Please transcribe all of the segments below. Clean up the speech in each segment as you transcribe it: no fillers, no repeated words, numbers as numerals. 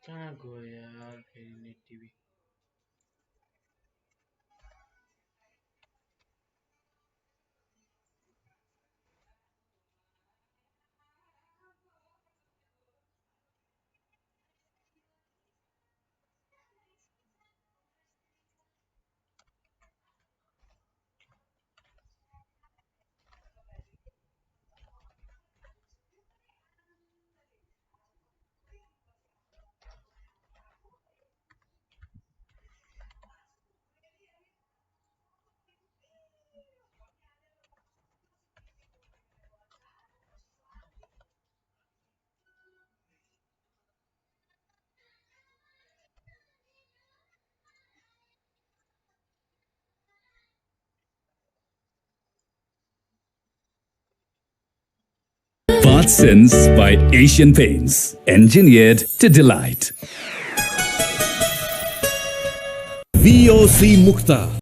कहाँ गयो यार फेरि net TV Sense by Asian Paints, engineered to delight. VOC Mukta.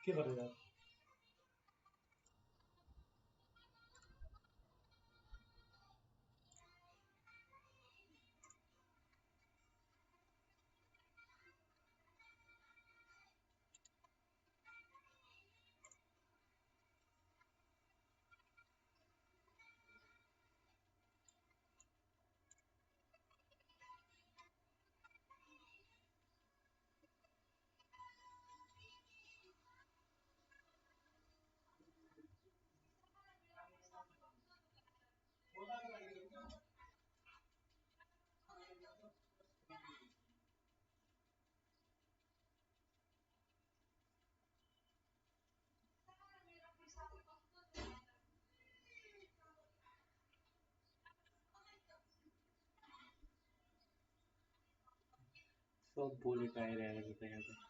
के गरेर सब बोलेको आइरहेको छ त यहाँ त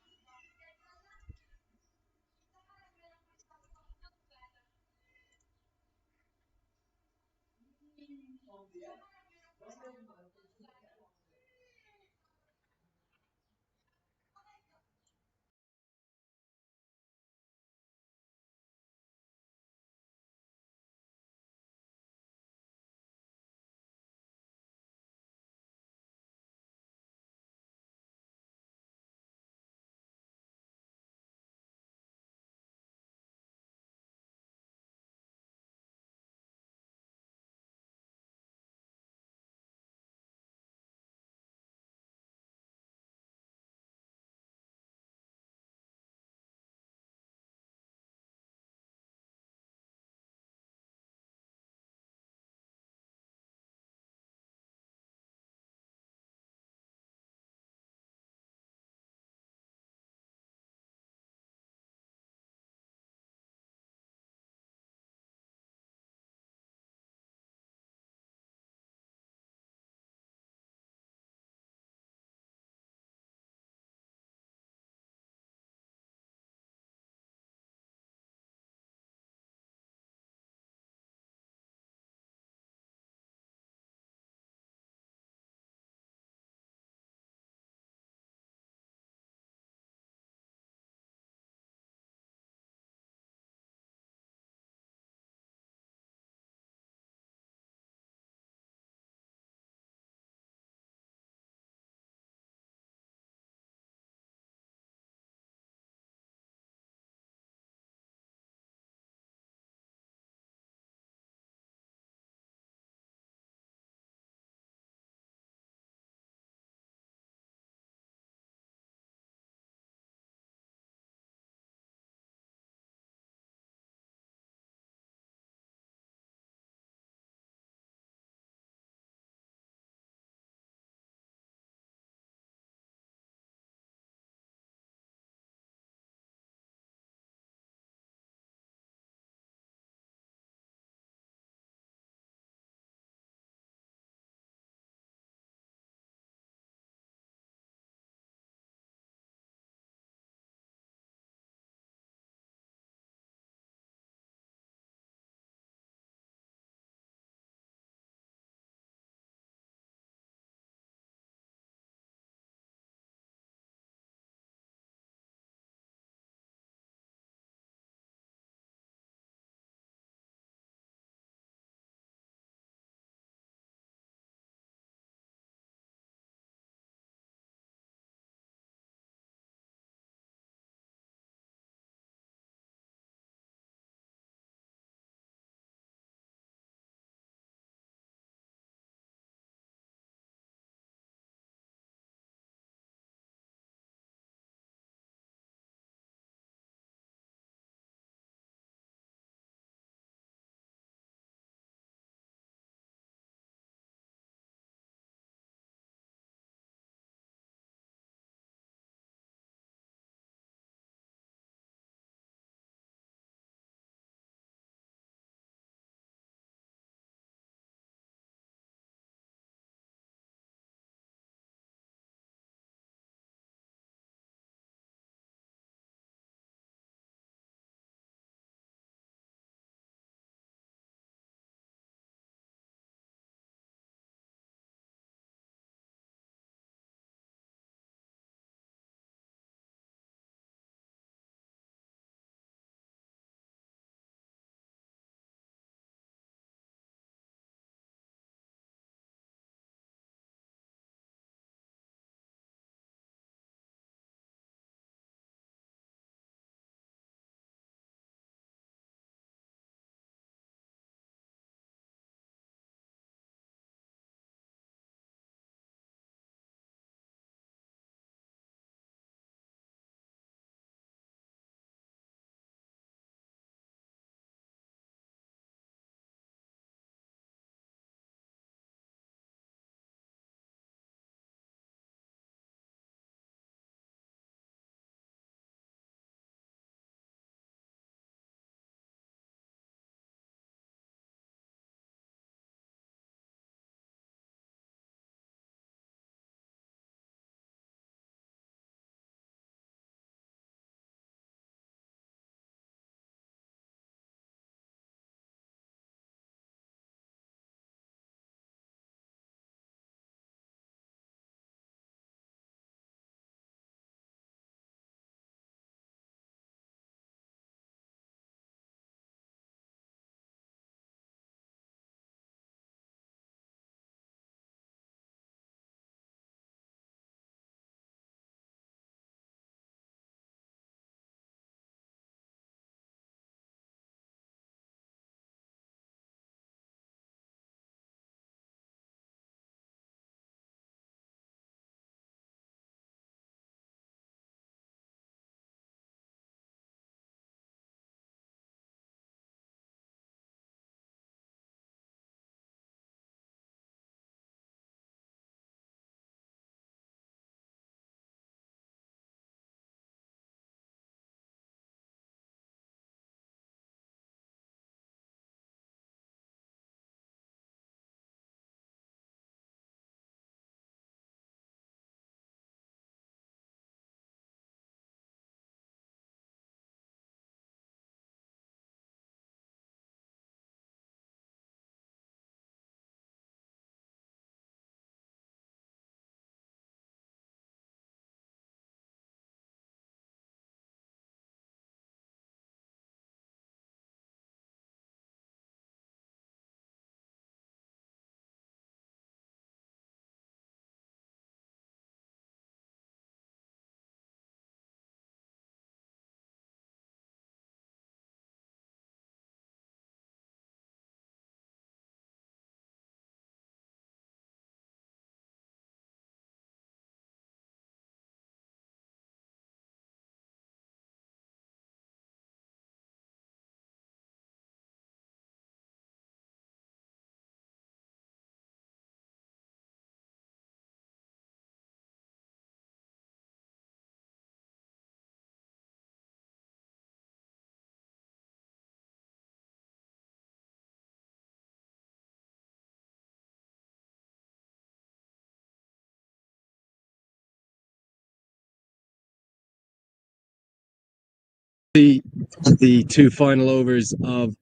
the two final overs of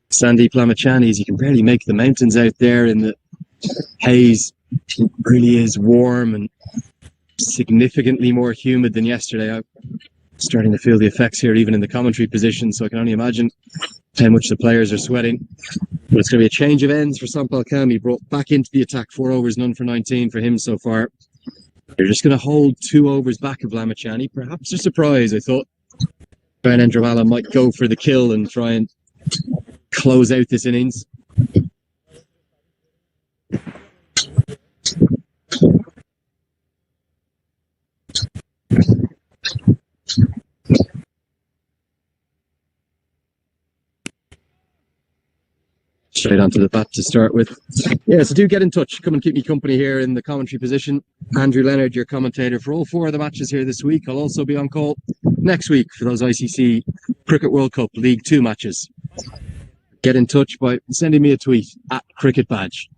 Sandeep Lamichhani's. You can barely make the mountains out there in the haze. It really is warm and significantly more humid than yesterday. I'm starting to feel the effects here even in the commentary position, so I can only imagine how much the players are sweating. But it's going to be a change of ends for Sampal Kami, brought back into the attack. 4 overs, none for 19 for him so far. They're just going to hold 2 overs back of Lamichhani. Perhaps a surprise. I thought Barnendramala might go for the kill and try and close out this innings. Straight onto the bat to start with. Yeah, so do get in touch. Come and keep me company here in the commentary position. Andrew Leonard, your commentator for all 4 of the matches here this week. I'll also be on call next week for those ICC Cricket World Cup League 2 matches. Get in touch by sending me a tweet at Cricket Badge.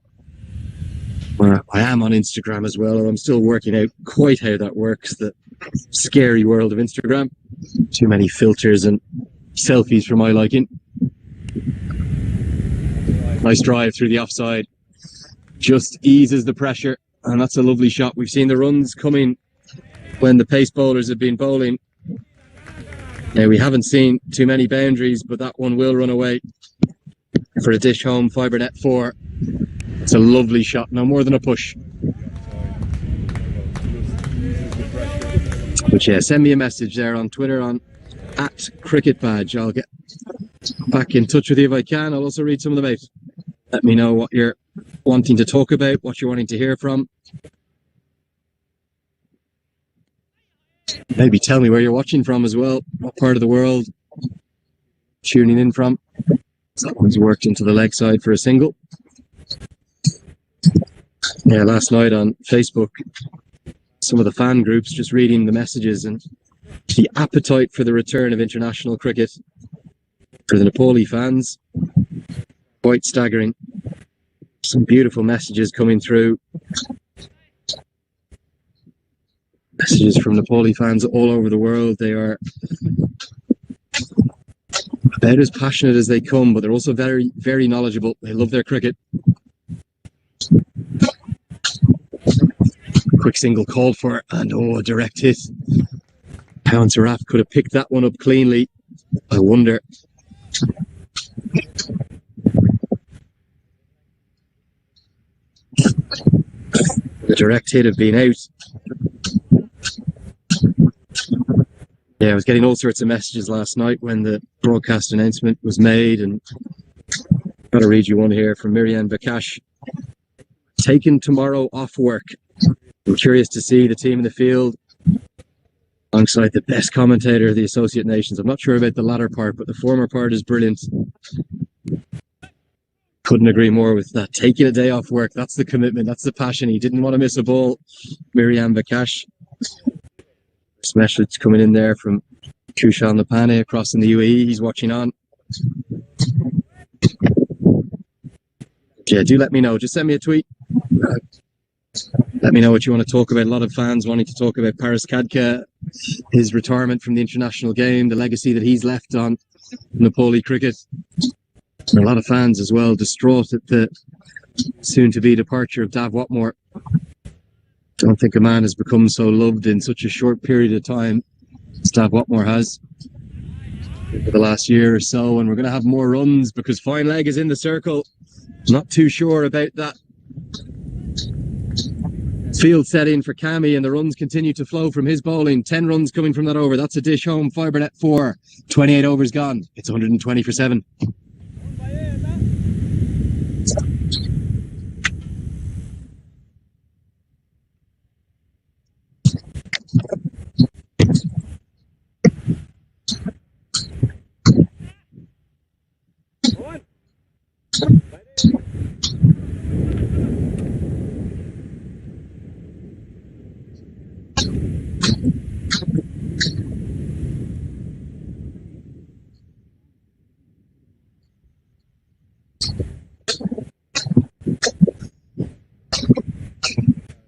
I am on Instagram as well, and I'm still working out quite how that works. The scary world of Instagram. Too many filters and selfies for my liking. Nice drive through the offside. Just eases the pressure, and that's a lovely shot. We've seen the runs coming when the pace bowlers have been bowling. Now, we haven't seen too many boundaries, but that one will run away for a dish home, fibre net 4. It's a lovely shot, no more than a push. But yeah, send me a message there on Twitter on @CricketBadge. I'll get back in touch with you if I can. I'll also read some of them out. Let me know what you're wanting to talk about, what you're wanting to hear from. Maybe tell me where you're watching from as well, what part of the world tuning in from. That one's worked into the leg side for a single. Yeah, last night on Facebook, some of the fan groups just reading the messages, and the appetite for the return of international cricket for the Nepali fans, quite staggering. Some beautiful messages coming through. Messages from Nepali fans all over the world. They are about as passionate as they come, but they're also very, very knowledgeable. They love their cricket. Quick single called for, and a direct hit. Pawan Saraf could have picked that one up cleanly. I wonder. The direct hit have been out. Yeah, I was getting all sorts of messages last night when the broadcast announcement was made, and I've got to read you one here from Miriam Vakash. Taken tomorrow off work. I'm curious to see the team in the field alongside the best commentator of the Associate Nations. I'm not sure about the latter part, but the former part is brilliant. Couldn't agree more with that. Taking a day off work, that's the commitment, that's the passion. He didn't want to miss a ball. Miriam Vakash. This message coming in there from Kushal Napane across in the UAE. He's watching on. Yeah, do let me know. Just send me a tweet. Let me know what you want to talk about. A lot of fans wanting to talk about Paris Khadka, his retirement from the international game, the legacy that he's left on Nepali cricket. There are a lot of fans as well distraught at the soon-to-be departure of Dav Watmore. Don't think a man has become so loved in such a short period of time as Dav Watmore has for the last year or so. And we're going to have more runs because fine leg is in the circle. Not too sure about that field setting for Kami, and the runs continue to flow from his bowling. 10 runs coming from that over. That's a dish home, fibre net 4. 28 overs gone. It's 120 for 7.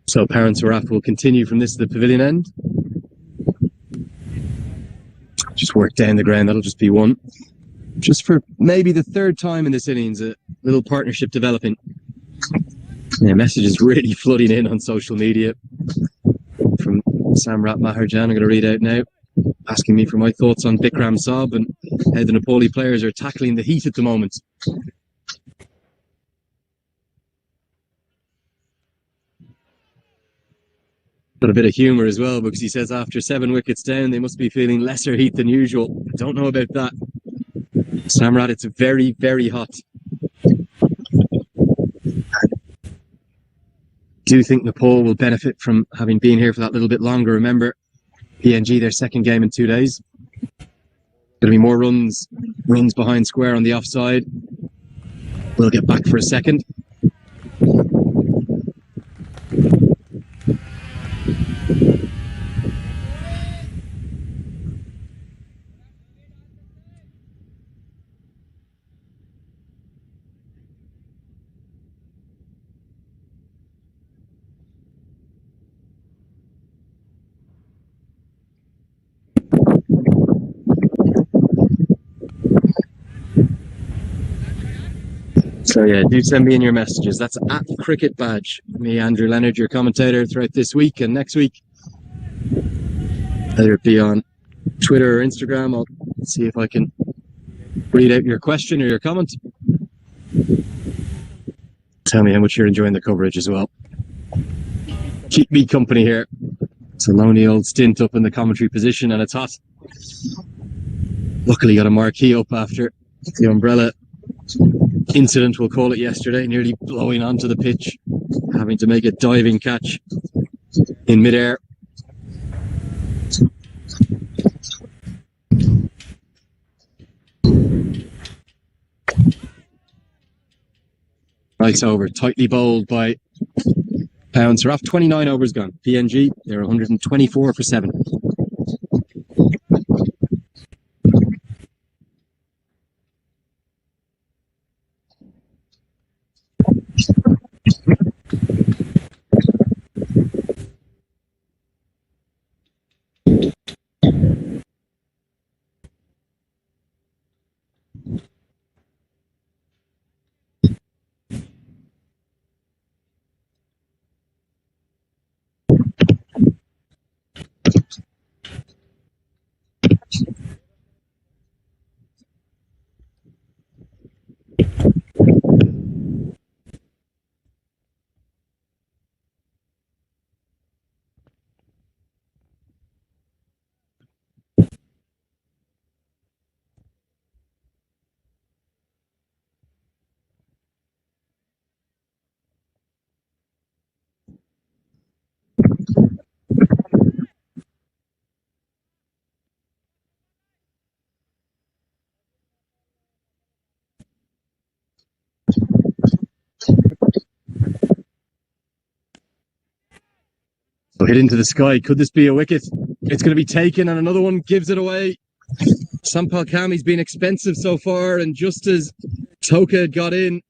So Pawan Saraf will continue from this to the pavilion end. just work down the ground. That'll just be one. Just for maybe the third time in this innings, a little partnership developing. Yeah, messages really flooding in on social media from Samrat Maharjan. I'm going to read out now, asking me for my thoughts on Bikram Saab and how the Nepali players are tackling the heat at the moment. Got a bit of humour as well, because he says after 7 wickets down, they must be feeling lesser heat than usual. I don't know about that. Samrat, it's very, very hot. I do think Nepal will benefit from having been here for that little bit longer. Remember, PNG, their second game in 2 days. Going to be more runs behind square on the offside. We'll get back for a second. So yeah, do send me in your messages. That's at Cricket Badge. Me, Andrew Leonard, your commentator throughout this week and next week. Whether it be on Twitter or Instagram, I'll see if I can read out your question or your comment. Tell me how much you're enjoying the coverage as well. Keep me company here. It's a lonely old stint up in the commentary position, and it's hot. Luckily got a marquee up after the umbrella incident, we'll call it, yesterday, nearly blowing onto the pitch, having to make a diving catch in midair. Right over, tightly bowled by Pounds. They're off 29 overs gone. PNG, they're 124 for 7. So hit into the sky. Could this be a wicket? It's going to be taken, and another one gives it away. Sampal Kami's been expensive so far, and just as Toka had got in,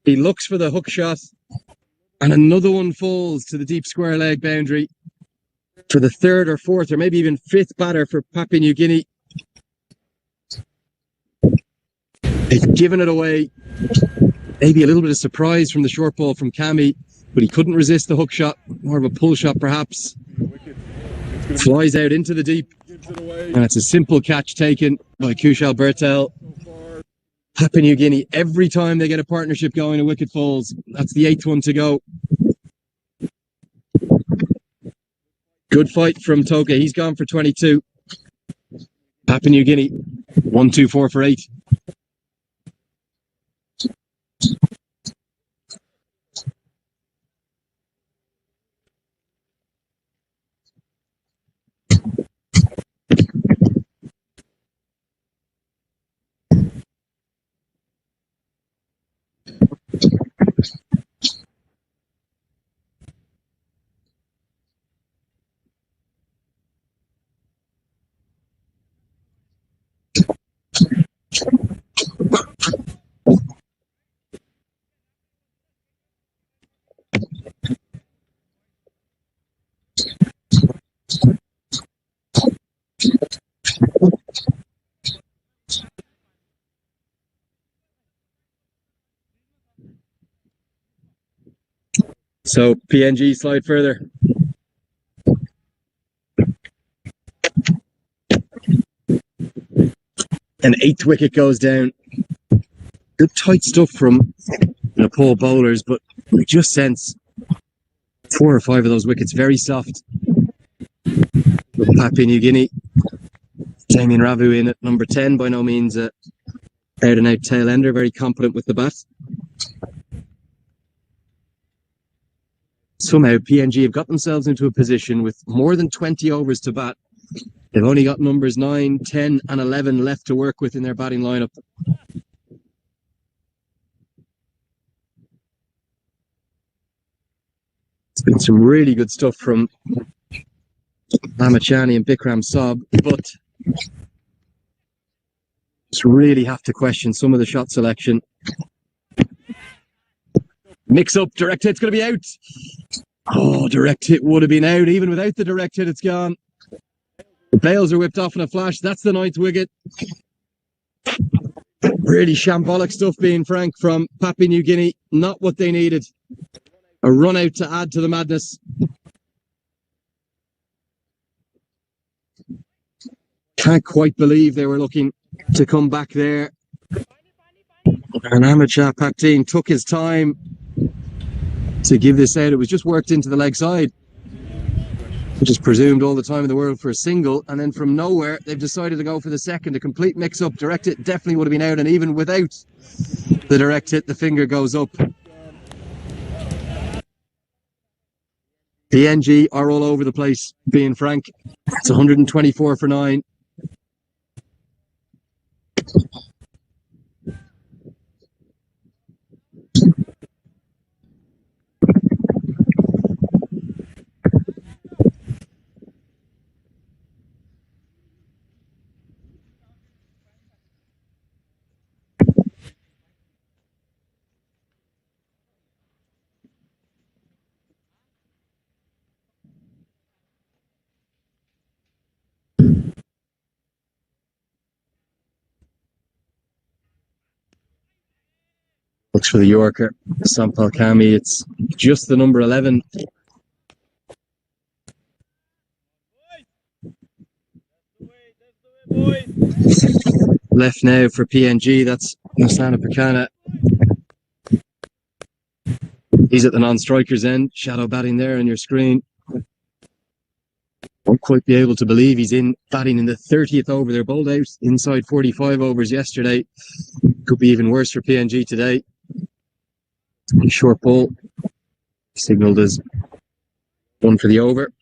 he looks for the hook shot, and another one falls to the deep square leg boundary for the third or fourth or maybe even fifth batter for Papua New Guinea. They've given it away. Maybe a little bit of surprise from the short ball from Kami, but he couldn't resist the hook shot. More of a pull shot, perhaps. Flies out into the deep, and it's a simple catch taken by Kushal Bertel. Papua New Guinea, every time they get a partnership going, a wicket falls. That's the 8th one to go. Good fight from Toka. He's gone for 22. Papua New Guinea, 1-2-4 for 8. So PNG slide further. An 8th wicket goes down. Good tight stuff from Nepal bowlers, but we just sense 4 or 5 of those wickets very soft. With Papua New Guinea, Damien Ravu in at number 10, by no means a out and out tail ender, very competent with the bat. Somehow PNG have got themselves into a position with more than 20 overs to bat. They've only got numbers 9, 10 and 11 left to work with in their batting lineup. It's been some really good stuff from Lamachani and Bikram Saab, but just really have to question some of the shot selection. Mix up, direct hit's going to be out. Oh, direct hit would have been out. Even without the direct hit, it's gone. The bails are whipped off in a flash. That's the 9th wicket. Really shambolic stuff, being frank, from Papua New Guinea. Not what they needed. A run out to add to the madness. Can't quite believe they were looking to come back there. And Amacha Pakteen took his time to give this out. It was just worked into the leg side, which is presumed all the time in the world for a single, and then from nowhere they've decided to go for the second. A complete mix-up. Direct hit definitely would have been out, and even without the direct hit, the finger goes up. PNG are all over the place, being frank. It's 124 for 9. Looks for the Yorker, Sampal Kami. It's just the number 11. Left now for PNG. That's Nusana Pakana. He's at the non-strikers end. Shadow batting there on your screen. Won't quite be able to believe he's in batting in the 30th over. They're bowled out inside 45 overs yesterday. Could be even worse for PNG today. Short ball signalled as one for the over.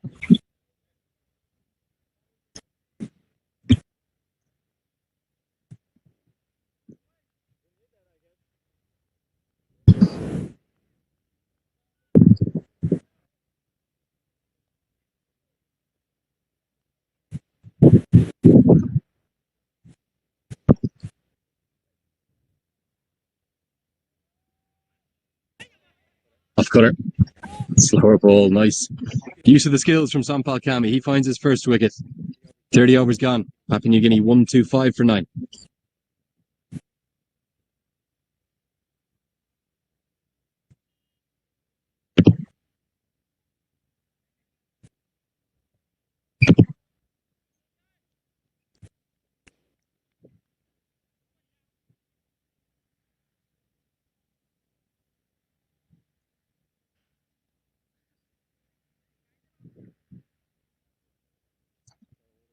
Off cutter. Slower ball, nice. Use of the skills from Sampal Kami. He finds his first wicket. 30 overs gone. Papua New Guinea 125 for 9.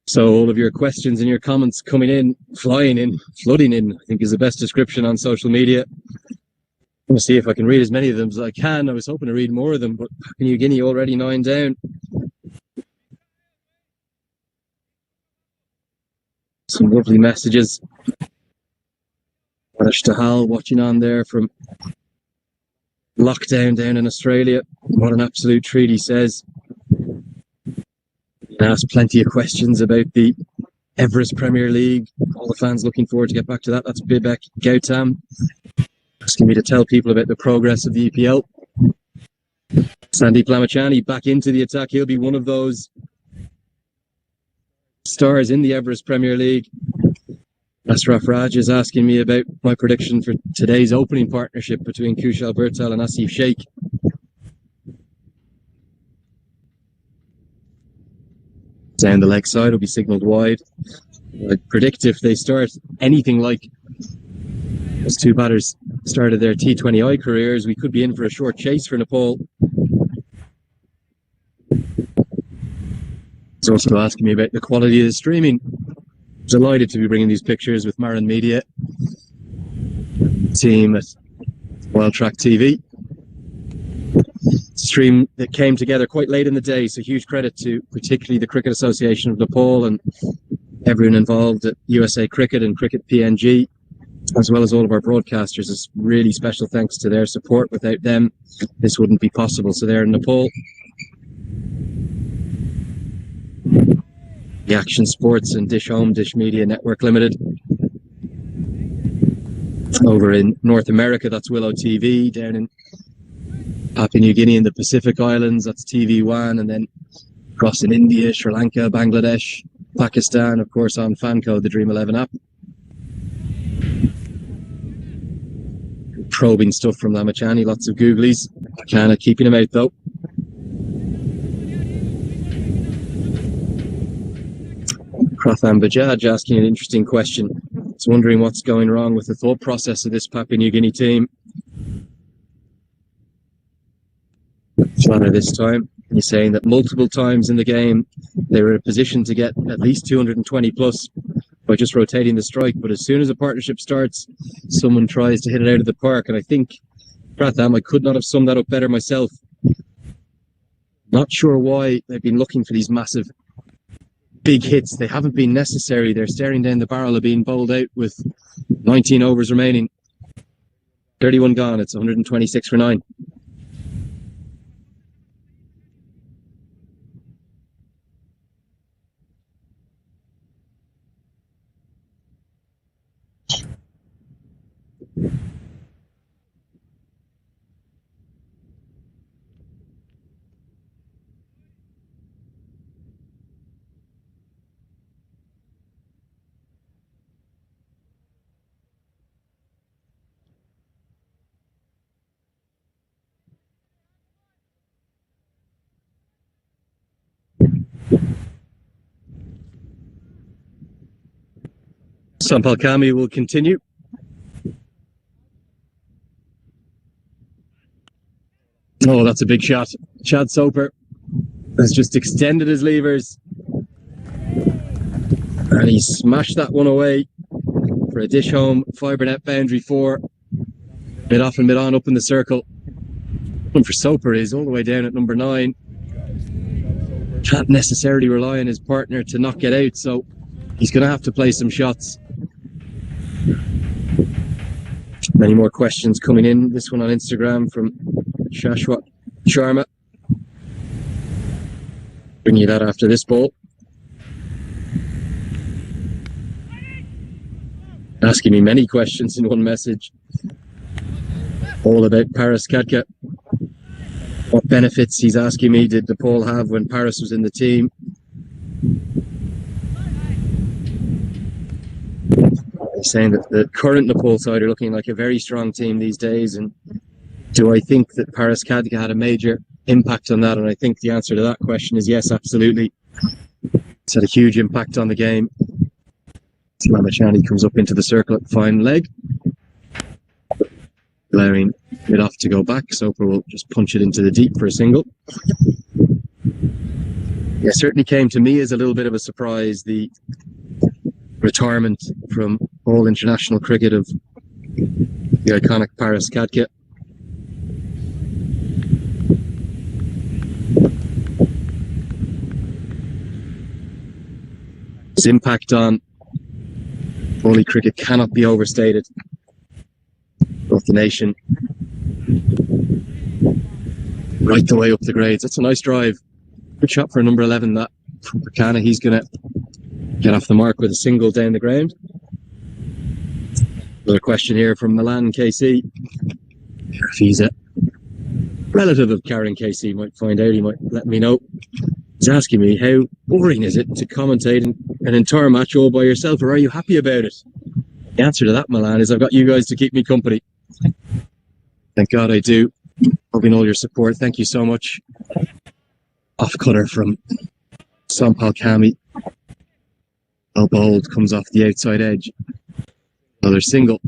So all of your questions and your comments coming in, flying in, flooding in, I think is the best description on social media. I'm going to see if I can read as many of them as I can. I was hoping to read more of them, but Papua New Guinea already 9 down. Some lovely messages. Manish Tahal watching on there from lockdown down in Australia. What an absolute treat, he says. Asked plenty of questions about the Everest Premier League. All the fans looking forward to get back to that. That's Bibek Gautam asking me to tell people about the progress of the EPL. Sandeep Lamachani back into the attack. He'll be one of those stars in the Everest Premier League. Ashraf Raj is asking me about my prediction for today's opening partnership between Kushal Bertal and Asif Sheikh. Down the leg side will be signalled wide. I predict if they start anything like those two batters started their T20I careers, we could be in for a short chase for Nepal. He's also asking me about the quality of the streaming. Delighted to be bringing these pictures with Marin Media, team at Wild Track TV. Stream that came together quite late in the day, so huge credit to particularly the Cricket Association of Nepal and everyone involved at USA Cricket and Cricket PNG, as well as all of our broadcasters. It's really special thanks to their support. Without them, this wouldn't be possible. So they're in Nepal. The Action Sports and Dish Home, Dish Media Network Limited. Over in North America, that's Willow TV. Down in Papua New Guinea and the Pacific Islands, that's TV1. And then across in India, Sri Lanka, Bangladesh, Pakistan, of course, on Fanco, the Dream 11 app. Probing stuff from Lamachani, lots of googlies. Kind of keeping him out though. Pratham Bajaj asking an interesting question. He's wondering what's going wrong with the thought process of this Papua New Guinea team. Flanner this time. He's saying that multiple times in the game they were in a position to get at least 220 plus by just rotating the strike, but as soon as a partnership starts, someone tries to hit it out of the park. And I think, Pratham, I could not have summed that up better myself. Not sure why they've been looking for these massive big hits. They haven't been necessary. They're staring down the barrel of being bowled out with 19 overs remaining. 31 gone. It's 126 for 9. Sampal Kami will continue. Oh, that's a big shot. Chad Soper has just extended his levers. And he smashed that one away for a dish home. Fibre net boundary 4. Mid off and mid on up in the circle. One for Soper is all the way down at number 9. Can't necessarily rely on his partner to not get out, so he's going to have to play some shots. Many more questions coming in. This one on Instagram from Shashwat Sharma. Bring you that after this ball. Asking me many questions in one message. All about Paris Kadka. What benefits, he's asking me, did Nepal have when Paris was in the team? He's saying that the current Nepal side are looking like a very strong team these days, and do I think that Paris Kadka had a major impact on that? And I think the answer to that question is yes, absolutely. It's had a huge impact on the game. Lamachani comes up into the circle at the fine leg, allowing it off to go back. Soper will just punch it into the deep for a single. Yeah, certainly came to me as a little bit of a surprise, the retirement from all international cricket of the iconic Paris Kadka. His impact on Holy cricket cannot be overstated. Both the nation, right the way up the grades. That's a nice drive. Good shot for number 11, that from Pakana. He's going to get off the mark with a single down the ground. Another question here from Milan KC. If he's a relative of Karen KC, might find out, he might let me know. He's asking me, how boring is it to commentate an entire match all by yourself, or are you happy about it? The answer to that, Milan, is I've got you guys to keep me company. Thank God I do. Hoping all your support. Thank you so much. Off cutter from Sampal Kami. Well bowled, comes off the outside edge. Another single.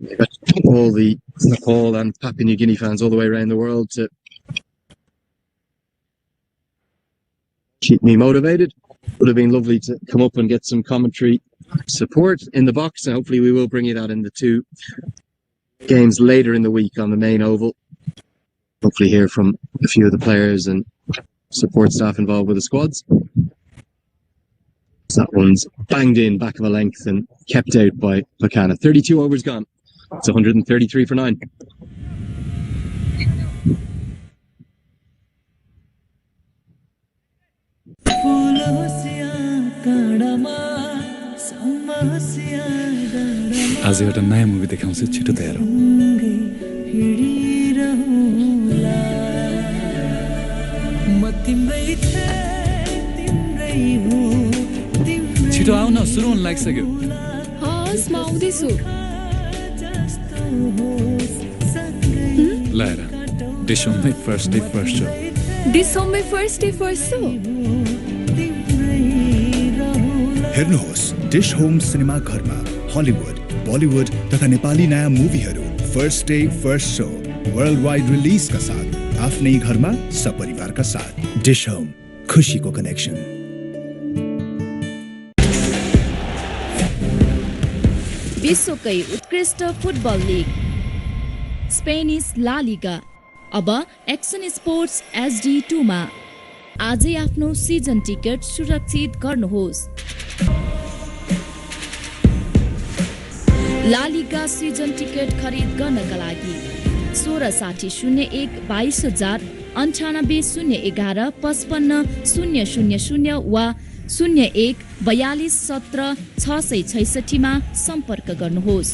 They've got all the Nepal and Papua New Guinea fans all the way around the world to keep me motivated. Would have been lovely to come up and get some commentary support in the box, and hopefully we will bring you that in the 2 games later in the week on the main oval. Hopefully hear from a few of the players and support staff involved with the squads. So that one's banged in back of a length and kept out by Pakana. 32 overs gone. It's 133 for 9. आज एउटा नयाँ movie देखाउँछु, छिटो तयार हो। छिटो आउ न, सुरु हुन लागिसक्यो। हस्, म आउँदैछु। ल हेर, डिस होममै first day first show. Dish होममै फर्स्ट डे फर्स्ट शो। हेर्नुहोस्, डिश होम सिनेमा घरमा हलिउड, बलिउड तथा नेपाली नयाँ मुभीहरू first day first show worldwide रिलिजका साथ आफ्नै घरमा सपरिवारका साथ। डिश होम, खुसीको कनेक्सन। विश्वकै उत्कृष्ट फुटबल लिग स्पेनिस ला लिगा अब एक्सन स्पोर्ट्स HD2 मा। आजै आफ्नो सिजन टिकट सुरक्षित गर्नुहोस्। ला लिगा सिजन टिकट खरिद गर्नका लागि 166001 22000 9801 55000 वा 01 42 17 666 मा सम्पर्क गर्नुहोस्।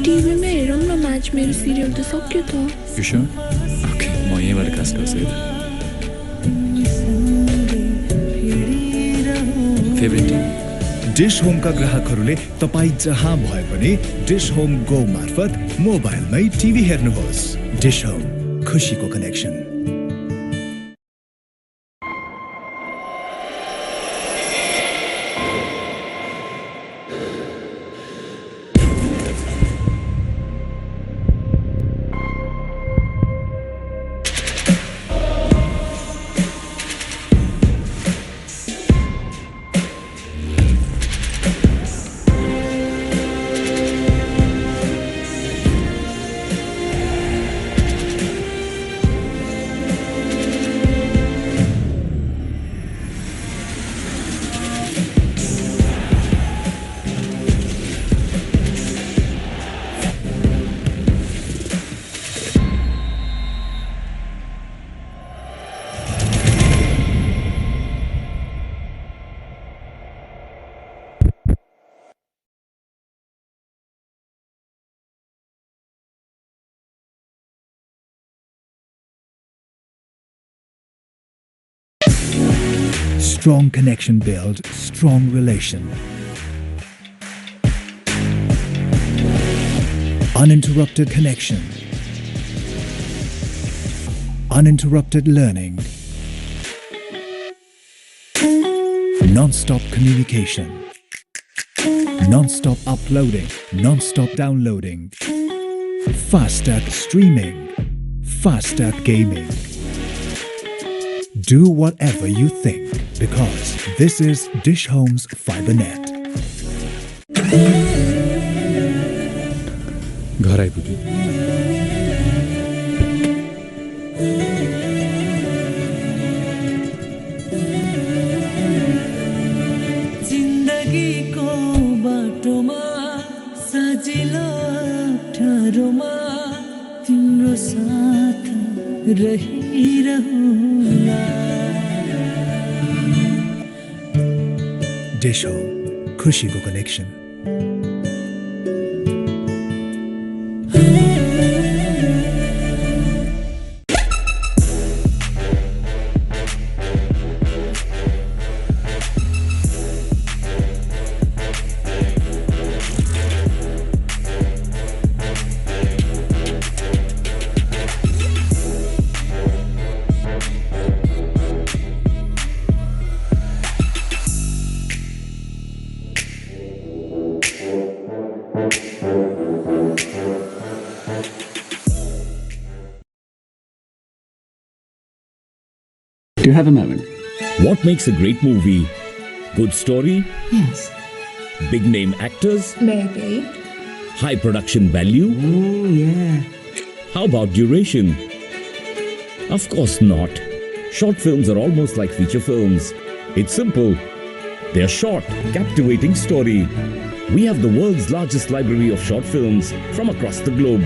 टिभीमा हेरौँ न म्याच, मेरो सिरियल त सक्यो त। You sure? Okay, म यहीँबाट कास्ट गर्छु है। Favourite Tim? डिश होमका ग्राहकहरूले तपाईँ जहाँ भए पनि डिश होम गो मार्फत मोबाइलमै टिभी हेर्नुहोस्। डिश होम, खुसीको connection. Strong connection builds strong relation. Uninterrupted connection. Uninterrupted learning. Non-stop communication. Non-stop uploading. Non-stop downloading. Faster streaming. Faster gaming. Do whatever you think, because this is Dish Home's FiberNet. घर आइपुग्यो। जिन्दगीको बाटोमा सजिलो अप्ठ्यारोमा तिम्रो साथ रहिरहुला। Dish Home, खुशीको connection. Do you have a moment? What makes a great movie? Good story? Yes. Big name actors? Maybe. High production value? Oh, yeah. How about duration? Of course not. Short films are almost like feature films. It's simple. They're short, captivating story. We have the world's largest library of short films from across the globe.